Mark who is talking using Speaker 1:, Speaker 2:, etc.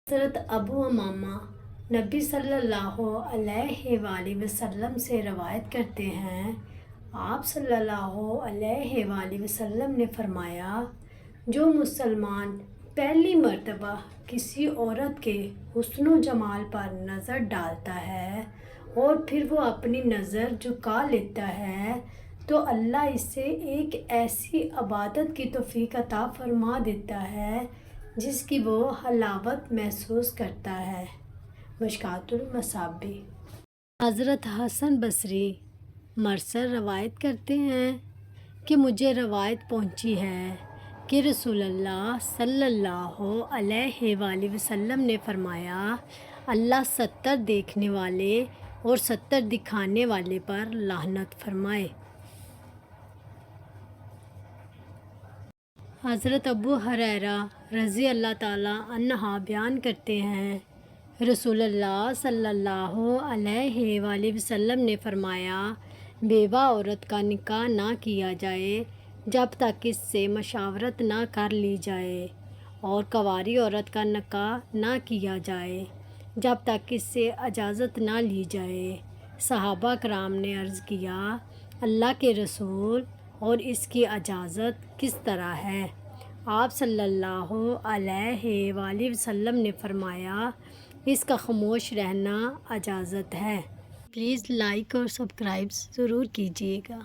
Speaker 1: حضرت ابو امامہ نبی صلی اللہ علیہ وآلہ وسلم سے روایت کرتے ہیں، آپ صلی اللہ علیہ وآلہ وسلم نے فرمایا، جو مسلمان پہلی مرتبہ کسی عورت کے حسن و جمال پر نظر ڈالتا ہے اور پھر وہ اپنی نظر جھکا لیتا ہے تو اللہ اسے ایک ایسی عبادت کی توفیق عطا فرما دیتا ہے جس کی وہ حلاوت محسوس کرتا ہے۔ مشکوٰۃ المصابیح۔ حضرت حسن بصری مرسل روایت کرتے ہیں کہ مجھے روایت پہنچی ہے کہ رسول اللہ صلی اللہ علیہ وآلہ وسلم نے فرمایا، اللہ 70 دیکھنے والے اور 70 دکھانے والے پر لعنت فرمائے۔ حضرت ابو ہریرہ رضی اللہ تعالیٰ عنہ بیان کرتے ہیں، رسول اللہ صلی اللہ علیہ وآلہ وسلم نے فرمایا، بیوہ عورت کا نکاح نہ کیا جائے جب تک اس سے مشاورت نہ کر لی جائے، اور کنواری عورت کا نکاح نہ کیا جائے جب تک اس سے اجازت نہ لی جائے۔ صحابہ کرام نے عرض کیا، اللہ کے رسول، اور اس کی اجازت کس طرح ہے؟ آپ صلی اللہ علیہ وآلہ وسلم نے فرمایا، اس کا خاموش رہنا اجازت ہے۔ پلیز لائک اور سبسکرائب ضرور کیجیے گا۔